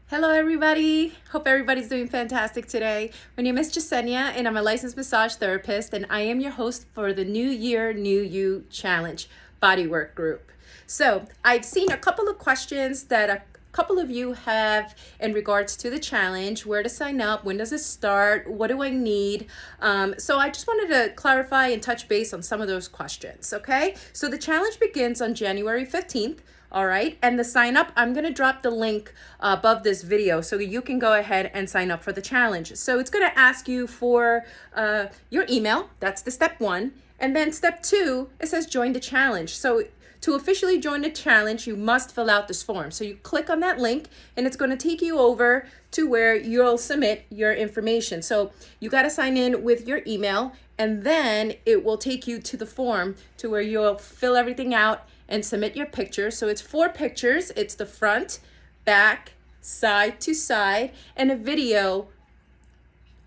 Hello everybody, hope everybody's doing fantastic today. My name is Jasenia and I'm a licensed massage therapist and I am your host for the New Year, New You Challenge Bodywork Group. So I've seen a couple of questions that a couple of you have in regards to the challenge, where to sign up, when does it start, what do I need? So I just wanted to clarify and touch base on some of those questions, okay? So the challenge begins on January 15th. All right, and the sign up, I'm gonna drop the link above this video so you can go ahead and sign up for the challenge. So it's gonna ask you for your email, that's the step one. And then step two, it says join the challenge. So to officially join the challenge, you must fill out this form. So you click on that link and it's gonna take you over to where you'll submit your information. So you gotta sign in with your email and then it will take you to the form to where you'll fill everything out and submit your picture. So it's 4 pictures. It's the front, back, side to side, and a video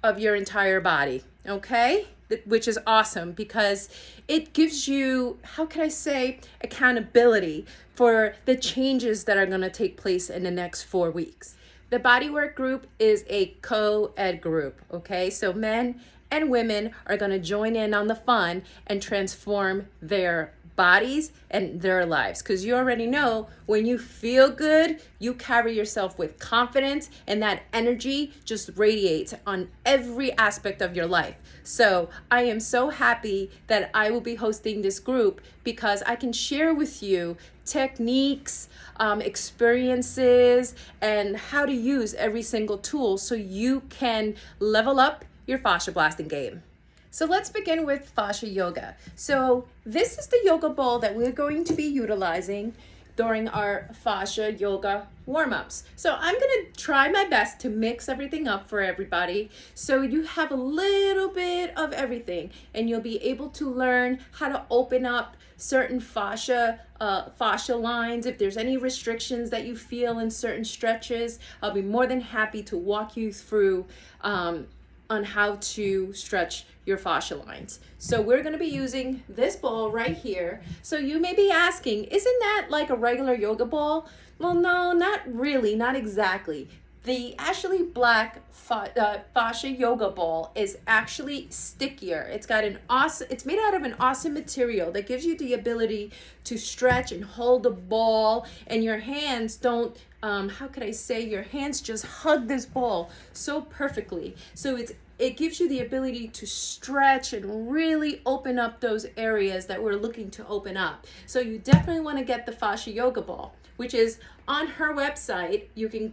of your entire body, okay? Which is awesome because it gives you, how can I say, accountability for the changes that are gonna take place in the next 4 weeks. The Bodywork Group is a co-ed group, okay? So men and women are gonna join in on the fun and transform their bodies and their lives, because you already know when you feel good, you carry yourself with confidence and that energy just radiates on every aspect of your life. So I am so happy that I will be hosting this group because I can share with you techniques, experiences, and how to use every single tool so you can level up your fascia blasting game. So let's begin with fascia yoga. So this is the yoga ball that we're going to be utilizing during our fascia yoga warm-ups. So I'm gonna try my best to mix everything up for everybody so you have a little bit of everything and you'll be able to learn how to open up certain fascia lines. If there's any restrictions that you feel in certain stretches, I'll be more than happy to walk you through on how to stretch your fascia lines. So we're gonna be using this ball right here. So you may be asking, isn't that like a regular yoga ball? Well, no, not really, not exactly. The Ashley Black fascia yoga ball is actually stickier. It's got it's made out of an awesome material that gives you the ability to stretch and hold the ball, and your hands don't, how could I say, your hands just hug this ball so perfectly. So it gives you the ability to stretch and really open up those areas that we're looking to open up. So you definitely want to get the fascia yoga ball, which is on her website. You can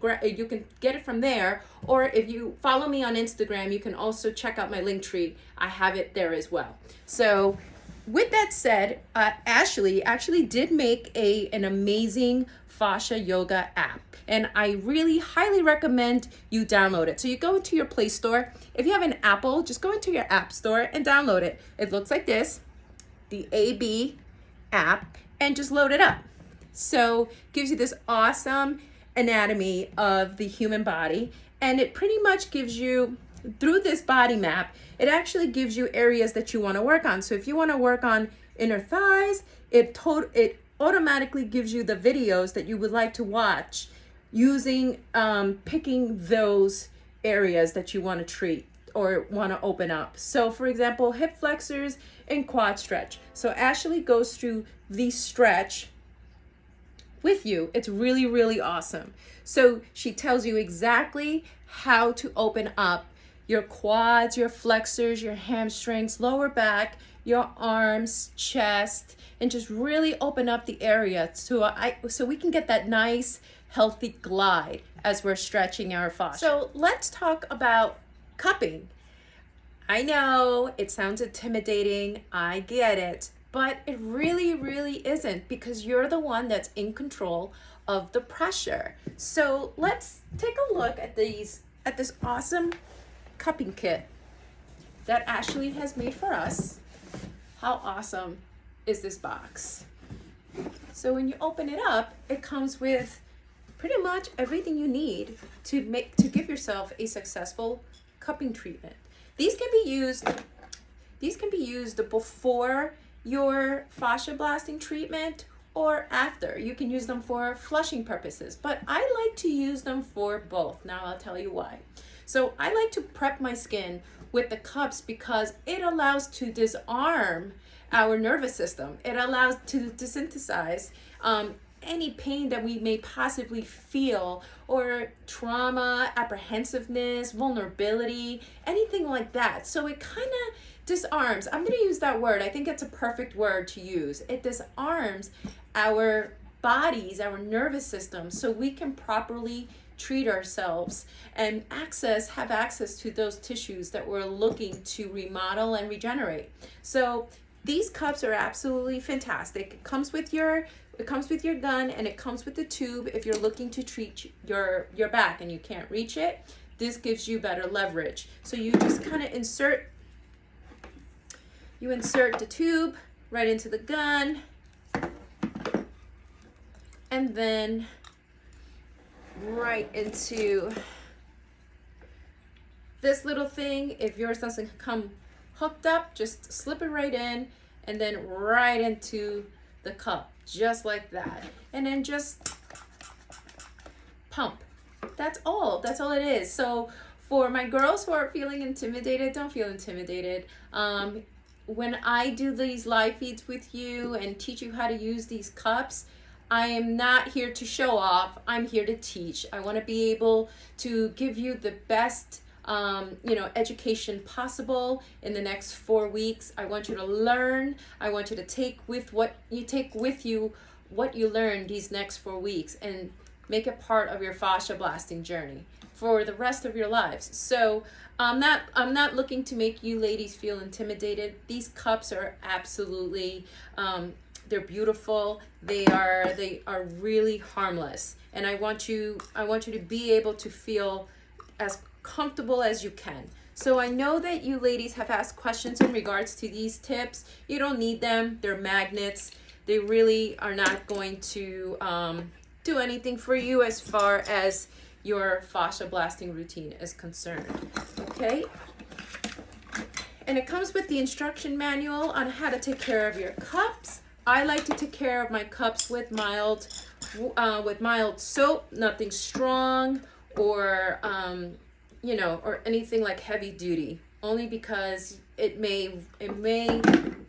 get it from there, or if you follow me on Instagram, you can also check out my link tree. I have it there as well. So with that said, Ashley actually did make an amazing Fascia Yoga app, and I really highly recommend you download it. So you go into your Play Store. If you have an Apple, just go into your App Store and download it. It looks like this, the AB app, and just load it up. So gives you this awesome anatomy of the human body, and it pretty much gives you, through this body map, it actually gives you areas that you want to work on. So if you want to work on inner thighs, it automatically gives you the videos that you would like to watch using picking those areas that you want to treat or want to open up. So for example, hip flexors and quad stretch. So Ashley goes through the stretch with you. It's really, really awesome. So she tells you exactly how to open up your quads, your flexors, your hamstrings, lower back, your arms, chest, and just really open up the area so we can get that nice, healthy glide as we're stretching our fascia. So let's talk about cupping. I know it sounds intimidating, I get it, but it really, really isn't, because you're the one that's in control of the pressure. So let's take a look at this awesome cupping kit that Ashley has made for us. How awesome is this box? So when you open it up, it comes with pretty much everything you need to give yourself a successful cupping treatment. These can be used before your fascia blasting treatment or after. You can use them for flushing purposes, but I like to use them for both. Now I'll tell you why. So I like to prep my skin with the cups because it allows to disarm our nervous system. It allows to desynthesize any pain that we may possibly feel, or trauma, apprehensiveness, vulnerability, anything like that. So it kind of disarms. I'm going to use that word. I think it's a perfect word to use. It disarms our bodies, our nervous system, so we can properly treat ourselves and have access to those tissues that we're looking to remodel and regenerate. So these cups are absolutely fantastic. It comes with your gun, and it comes with the tube if you're looking to treat your back and you can't reach it. This gives you better leverage. So you just kind of insert the tube right into the gun, and then right into this little thing. If yours doesn't come hooked up, just slip it right in, and then right into the cup, just like that. And then just pump. That's all it is. So for my girls who are feeling intimidated, don't feel intimidated. When I do these live feeds with you and teach you how to use these cups, I am not here to show off. I'm here to teach. I want to be able to give you the best education possible in the next 4 weeks. I want you to learn. I want you to take with you what you learn these next 4 weeks and make it part of your fascia blasting journey for the rest of your lives. So I'm not looking to make you ladies feel intimidated. These cups are absolutely they're beautiful. They are really harmless, and I want you to be able to feel as comfortable as you can. So I know that you ladies have asked questions in regards to these tips. You don't need them. They're magnets. They really are not going to do anything for you as far as your fascia blasting routine is concerned. Okay? And it comes with the instruction manual on how to take care of your cups. I like to take care of my cups with mild soap, nothing strong or or anything like heavy duty, only because it may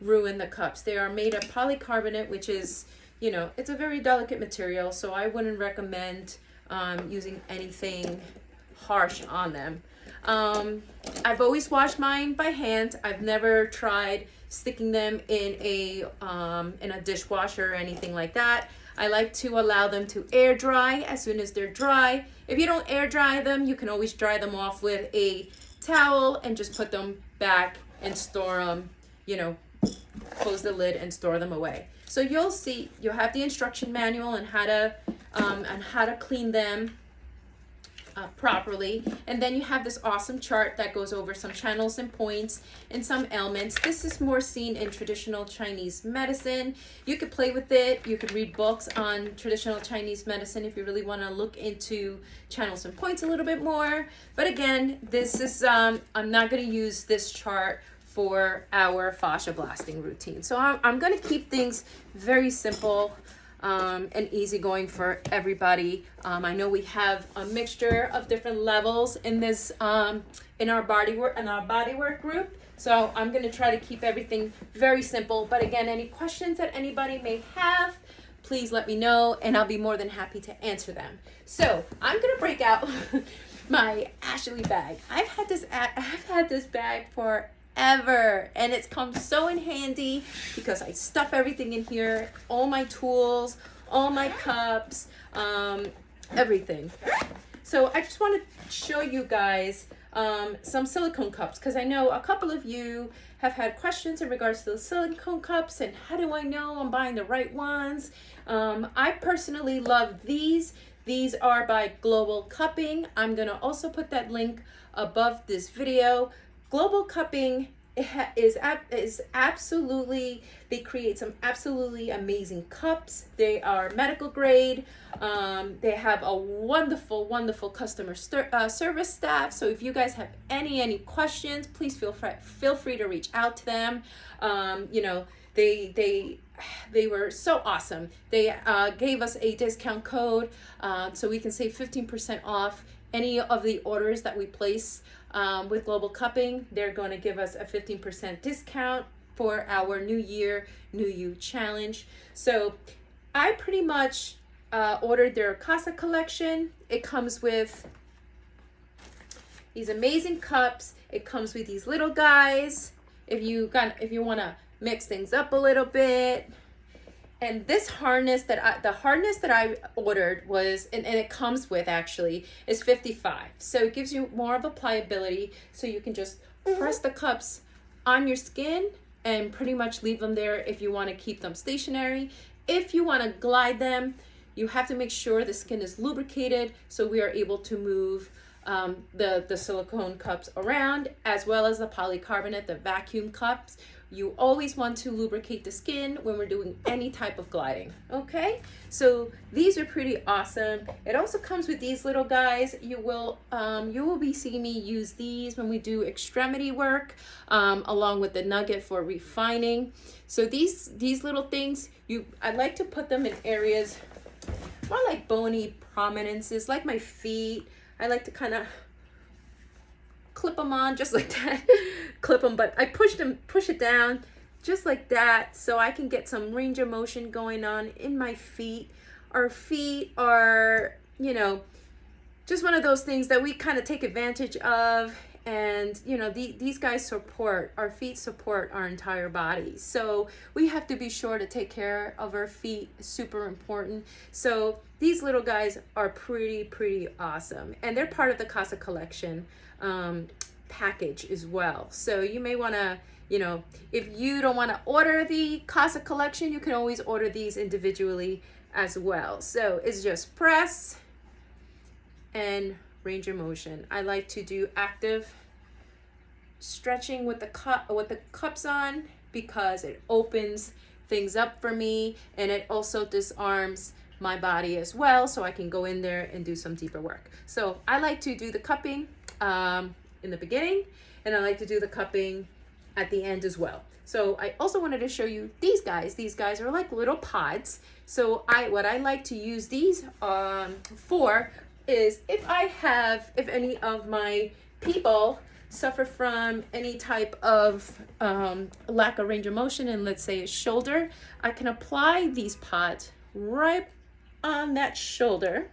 ruin the cups. They are made of polycarbonate, which is, it's a very delicate material, so I wouldn't recommend using anything harsh on them. I've always washed mine by hand. I've never tried sticking them in a dishwasher or anything like that. I like to allow them to air dry as soon as they're dry. If you don't air dry them, you can always dry them off with a towel and just put them back and store them, close the lid and store them away. So you'll have the instruction manual on how to clean them properly, and then you have this awesome chart that goes over some channels and points and some ailments. This is more seen in traditional Chinese medicine. You could play with it. You could read books on traditional Chinese medicine if you really want to look into channels and points a little bit more. But again, this is I'm not going to use this chart for our fascia blasting routine. So I'm going to keep things very simple and easygoing for everybody. I know we have a mixture of different levels in this in our bodywork group. So I'm going to try to keep everything very simple. But again, any questions that anybody may have, please let me know, and I'll be more than happy to answer them. So I'm going to break out my Ashley bag. I've had this bag for ever, and it's come so in handy because I stuff everything in here, all my tools, all my cups, everything. So I just want to show you guys some silicone cups, because I know a couple of you have had questions in regards to the silicone cups and how do I know I'm buying the right ones. I personally love these. These are by Global Cupping. I'm gonna also put that link above this video. Global Cupping is absolutely, they create some absolutely amazing cups. They are medical grade. They have a wonderful customer service staff. So if you guys have any questions, please feel free to reach out to them. They they were so awesome. They gave us a discount code so we can save 15% off any of the orders that we place with Global Cupping. They're going to give us a 15% discount for our New Year, New You challenge. So I pretty much ordered their Casa collection. It comes with these amazing cups. It comes with these little guys if you want to mix things up a little bit. And this harness the harness that I ordered was, and it comes with actually, is 55. So it gives you more of a pliability, so you can just press the cups on your skin and pretty much leave them there if you want to keep them stationary. If you want to glide them, you have to make sure the skin is lubricated, so we are able to move the silicone cups around, as well as the polycarbonate, the vacuum cups. You always want to lubricate the skin when we're doing any type of gliding, okay? So these are pretty awesome. It also comes with these little guys. You will be seeing me use these when we do extremity work, along with the nugget for refining. So these little things, I like to put them in areas more like bony prominences, like my feet. I like to kind of clip them on just like that. Clip them, but I push it down just like that, so I can get some range of motion going on in my feet. Our feet are, just one of those things that we kind of take advantage of. And these guys support our feet, support our entire body, so we have to be sure to take care of our feet. Super important. So these little guys are pretty awesome, and they're part of the Casa collection package as well. So you may want to, if you don't want to order the Casa collection, you can always order these individually as well. So it's just press and range of motion. I like to do active stretching with the cups on, because it opens things up for me, and it also disarms my body as well, so I can go in there and do some deeper work. So I like to do the cupping in the beginning, and I like to do the cupping at the end as well. So I also wanted to show you these guys. These guys are like little pods. So what I like to use these for is if any of my people suffer from any type of lack of range of motion, and let's say a shoulder, I can apply these pods right on that shoulder.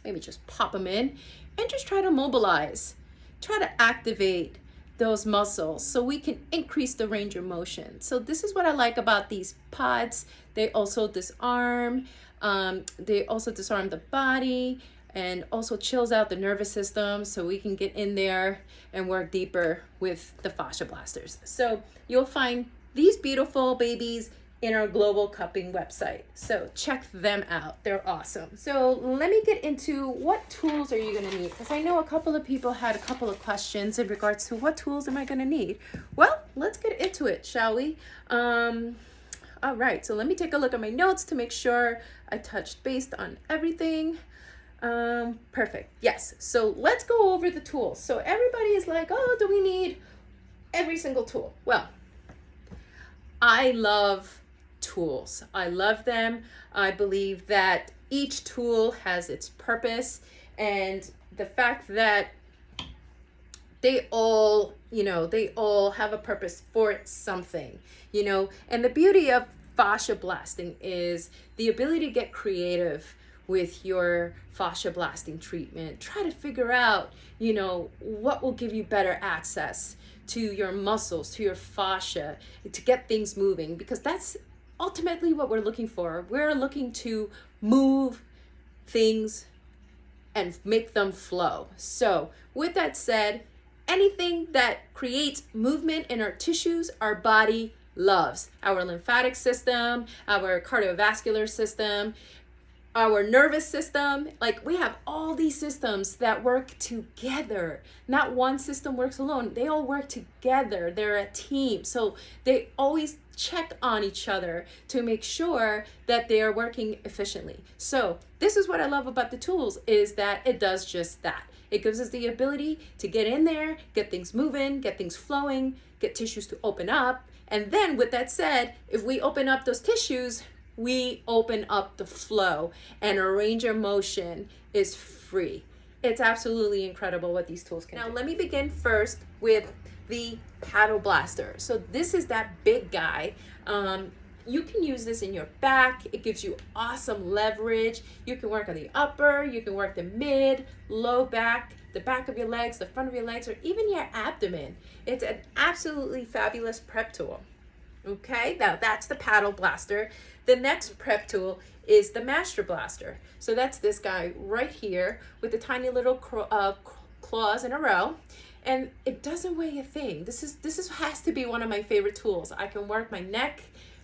Maybe just pop them in and just try to mobilize, try to activate those muscles so we can increase the range of motion. So this is what I like about these pods. They also disarm the body, and also chills out the nervous system, so we can get in there and work deeper with the Fascia Blasters. So you'll find these beautiful babies in our Global Cupping website, so check them out. They're awesome. So let me get into what tools are you going to need, because I know a couple of people had a couple of questions in regards to what tools am I going to need. Well, let's get into it, shall we? All right, so let me take a look at my notes to make sure I touched base on everything. Perfect. Yes. So let's go over the tools. So everybody is like, oh, do we need every single tool? Well, I love tools. I love them. I believe that each tool has its purpose, and the fact that they all have a purpose for something, and the beauty of fascia blasting is the ability to get creative with your fascia blasting treatment. Try to figure out, what will give you better access to your muscles, to your fascia, to get things moving, because that's ultimately what we're looking for. We're looking to move things and make them flow. So with that said, anything that creates movement in our tissues, our body loves. Our lymphatic system, our cardiovascular system, our nervous system, like we have all these systems that work together. Not one system works alone. They all work together. They're a team. So they always check on each other to make sure that they are working efficiently. So this is what I love about the tools, is that it does just that. It gives us the ability to get in there, get things moving, get things flowing, get tissues to open up, And then with that said, if we open up those tissues, we open up the flow, and a range of motion is free. It's absolutely incredible what these tools can do. Now let me begin first with the paddle blaster. So this is that big guy. You can use this in your back. It gives you awesome leverage. You can work on the upper, you can work the mid, low back, the back of your legs, the front of your legs, or even your abdomen. It's an absolutely fabulous prep tool. Okay, now that's the paddle blaster. The next prep tool is the master blaster. So that's this guy right here with the tiny little claws in a row. And it doesn't weigh a thing. This has to be one of my favorite tools. I can work my neck,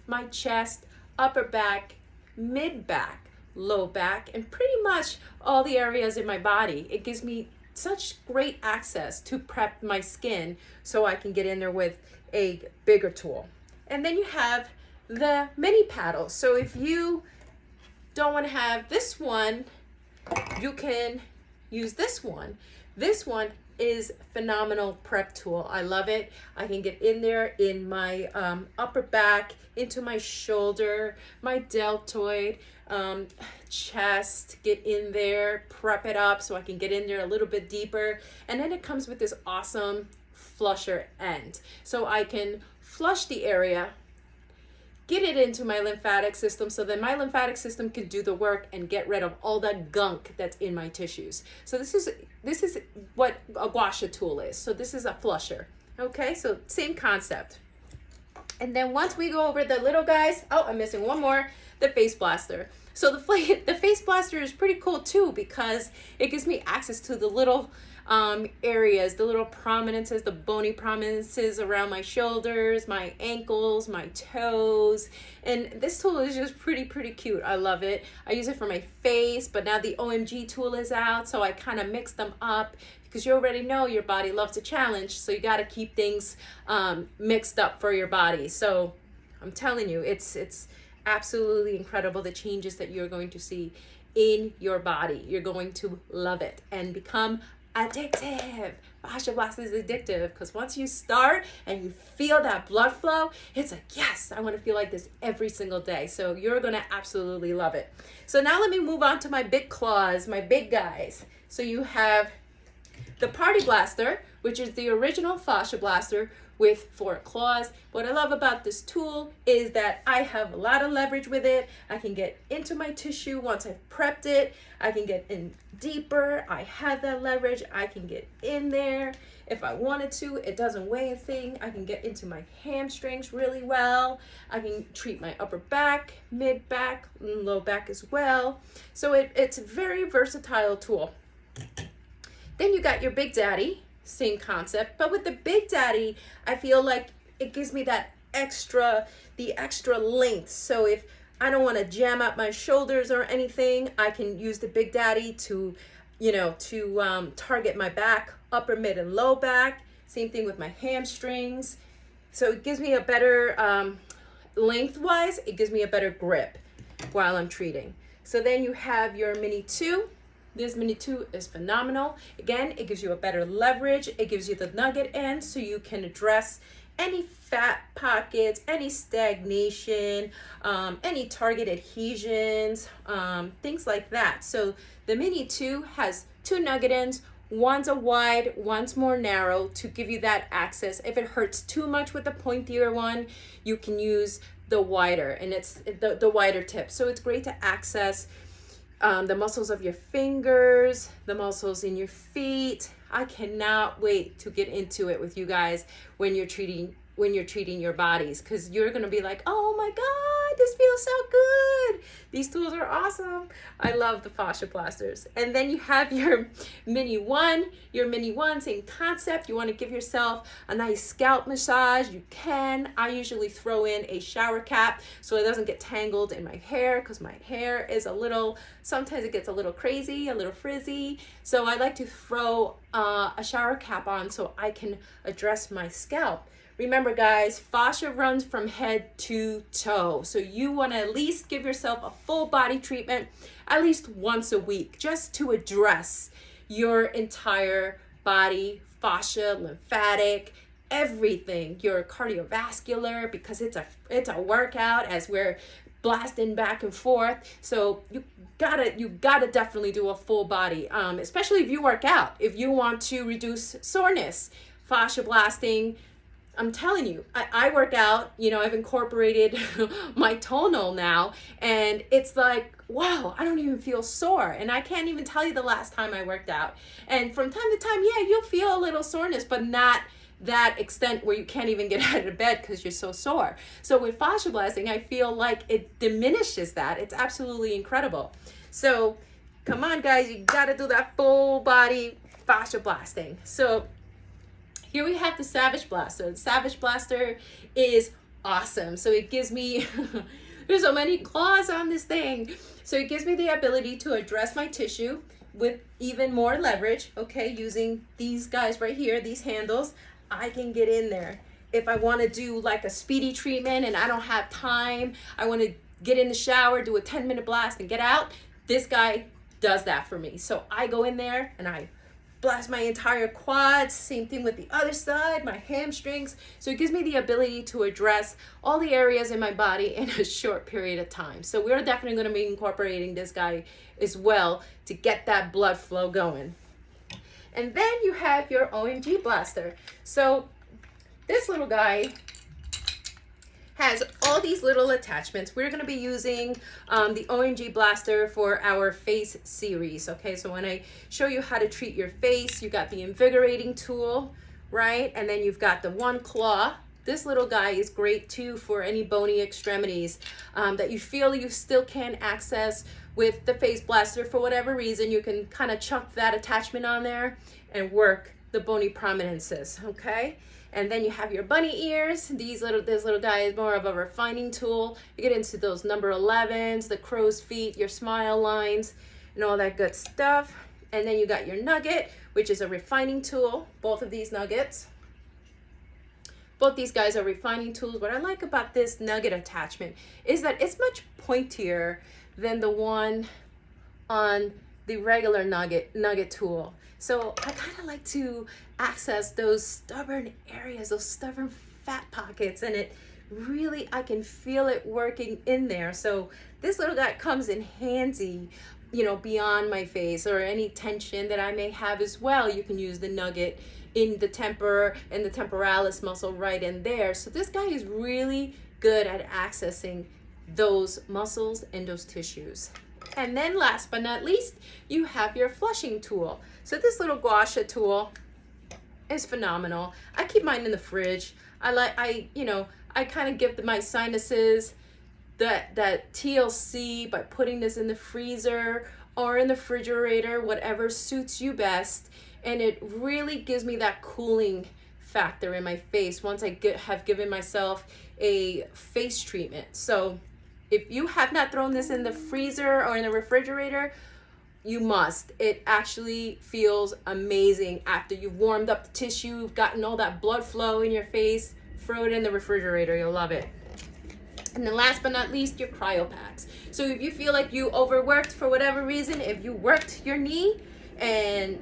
my chest, upper back, mid back, low back, and pretty much all the areas in my body. It gives me such great access to prep my skin so I can get in there with a bigger tool. And then you have the mini paddle. So if you don't want to have this one, you can use this one. This one is phenomenal prep tool. I love it. I can get in there in my upper back, into my shoulder, my deltoid, chest, get in there, prep it up so I can get in there a little bit deeper. And then it comes with this awesome flusher end. So I can flush the area, get it into my lymphatic system so that my lymphatic system can do the work and get rid of all that gunk that's in my tissues. So this is what a gua sha tool is. So this is a flusher. Okay, so same concept. And then once we go over the little guys, oh, I'm missing one more, the face blaster. So the face blaster is pretty cool too because it gives me access to the little areas, the little prominences, the bony prominences around my shoulders, my ankles, my toes. And this tool is just pretty cute. I love it. I use it for my face, but now the OMG tool is out, so I kind of mix them up because you already know your body loves a challenge, so you got to keep things mixed up for your body. So I'm telling you, it's absolutely incredible the changes that you're going to see in your body. You're going to love it and become addictive. Fascia Blaster is addictive because once you start and you feel that blood flow, it's like, yes, I want to feel like this every single day. So you're going to absolutely love it. So now let me move on to my big claws, my big guys. So you have the Party Blaster, which is the original Fascia Blaster with 4 claws. What I love about this tool is that I have a lot of leverage with it. I can get into my tissue once I've prepped it. I can get in deeper. I have that leverage. I can get in there if I wanted to. It doesn't weigh a thing. I can get into my hamstrings really well. I can treat my upper back, mid back, and low back as well. So it's a very versatile tool. Then you got your Big Daddy. Same concept, but with the Big Daddy, I feel like it gives me that extra length. So if I don't want to jam up my shoulders or anything, I can use the Big Daddy to, target my back, upper, mid, and low back. Same thing with my hamstrings. So it gives me a better, lengthwise, it gives me a better grip while I'm treating. So then you have your Mini 2. This Mini 2 is phenomenal. Again, it gives you a better leverage. It gives you the nugget end so you can address any fat pockets, any stagnation, any target adhesions, things like that. So the Mini 2 has 2 nugget ends. One's a wide, one's more narrow to give you that access. If it hurts too much with the pointier one, you can use the wider, and it's the wider tip. So it's great to access the muscles of your fingers, the muscles in your feet. I cannot wait to get into it with you guys when you're treating your bodies, because you're going to be like, oh my God, this feels so good. These tools are awesome. I love the Fascia Blasters. And then you have your Mini 1. Your Mini 1, same concept. You want to give yourself a nice scalp massage. You can. I usually throw in a shower cap so it doesn't get tangled in my hair, because my hair is sometimes it gets a little crazy, a little frizzy. So I like to throw a shower cap on so I can address my scalp. Remember guys, fascia runs from head to toe. So you want to at least give yourself a full body treatment at least once a week, just to address your entire body, fascia, lymphatic, everything, your cardiovascular, because it's a workout as we're blasting back and forth. So you gotta definitely do a full body, especially if you work out. If you want to reduce soreness, fascia blasting, I'm telling you, I work out, I've incorporated my tonal now, and it's like, wow, I don't even feel sore. And I can't even tell you the last time I worked out. And from time to time, yeah, you'll feel a little soreness, but not that extent where you can't even get out of bed because you're so sore. So with fascia blasting, I feel like it diminishes that. It's absolutely incredible. So come on, guys, you gotta do that full body fascia blasting. So here we have the Savage Blaster. The Savage Blaster is awesome. So it gives me, there's so many claws on this thing. So it gives me the ability to address my tissue with even more leverage, okay, using these guys right here, these handles. I can get in there. If I want to do like a speedy treatment and I don't have time, I want to get in the shower, do a 10-minute blast and get out, this guy does that for me. So I go in there and I blast my entire quads. Same thing with the other side, my hamstrings. So it gives me the ability to address all the areas in my body in a short period of time. So we're definitely going to be incorporating this guy as well to get that blood flow going. And then you have your Omg Blaster. So this little guy has all these little attachments. We're going to be using the Omg Blaster for our face series. Okay, so when I show you how to treat your face, you got the invigorating tool, right? And then you've got the one claw. This little guy is great too for any bony extremities that you feel you still can't access with the face blaster for whatever reason. You can kind of chuck that attachment on there and work the bony prominences, okay? And then you have your bunny ears. This little guy is more of a refining tool. You get into those number 11s, the crow's feet, your smile lines, and all that good stuff. And then you got your nugget, which is a refining tool. Both of these nuggets. Both these guys are refining tools. What I like about this nugget attachment is that it's much pointier than the one on the regular nugget tool. So I kind of like to access those stubborn areas, those stubborn fat pockets, and it really, I can feel it working in there. So this little guy comes in handy, beyond my face or any tension that I may have as well. You can use the nugget in the temper and the temporalis muscle right in there. So this guy is really good at accessing those muscles and those tissues. And then last but not least, you have your flushing tool. So this little gua sha tool is phenomenal. I keep mine in the fridge. I kind of give my sinuses that TLC by putting this in the freezer or in the refrigerator, whatever suits you best. And it really gives me that cooling factor in my face once I have given myself a face treatment. So if you have not thrown this in the freezer or in the refrigerator, you must. It actually feels amazing after you've warmed up the tissue, gotten all that blood flow in your face. Throw it in the refrigerator, you'll love it. And then last but not least, your Cryo Packs. So if you feel like you overworked for whatever reason, if you worked your knee, and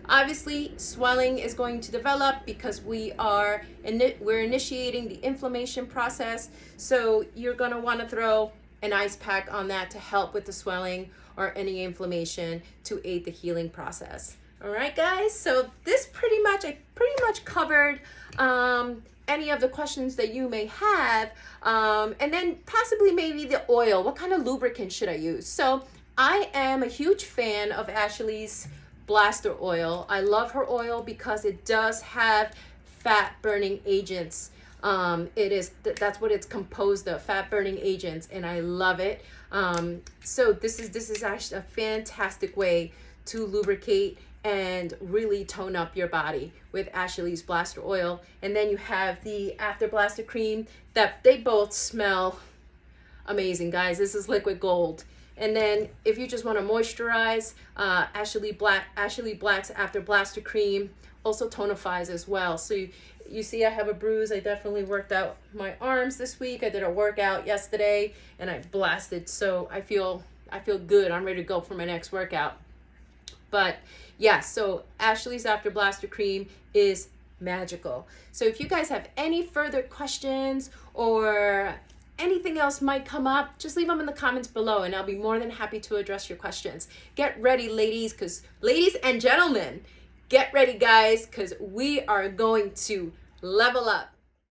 obviously swelling is going to develop because we're initiating the inflammation process. So you're going to want to throw an ice pack on that to help with the swelling or any inflammation to aid the healing process. All right, guys. So I pretty much covered any of the questions that you may have, and then possibly maybe the oil. What kind of lubricant should I use? So I am a huge fan of Ashley's Blaster oil. I love her oil because it does have fat burning agents. That's what it's composed of, fat burning agents, and I love it. So this is actually a fantastic way to lubricate and really tone up your body with Ashley's Blaster oil. And then you have the After Blaster cream that they both smell amazing, guys. This is liquid gold. And then if you just want to moisturize, Ashley Black's After Blaster cream also tonifies as well. So you see I have a bruise. I definitely worked out my arms this week. I did a workout yesterday and I blasted. So I feel good. I'm ready to go for my next workout. But yeah, so Ashley's After Blaster cream is magical. So if you guys have any further questions or anything else might come up, just leave them in the comments below and I'll be more than happy to address your questions. Get ready, ladies and gentlemen, get ready, guys, because we are going to level up.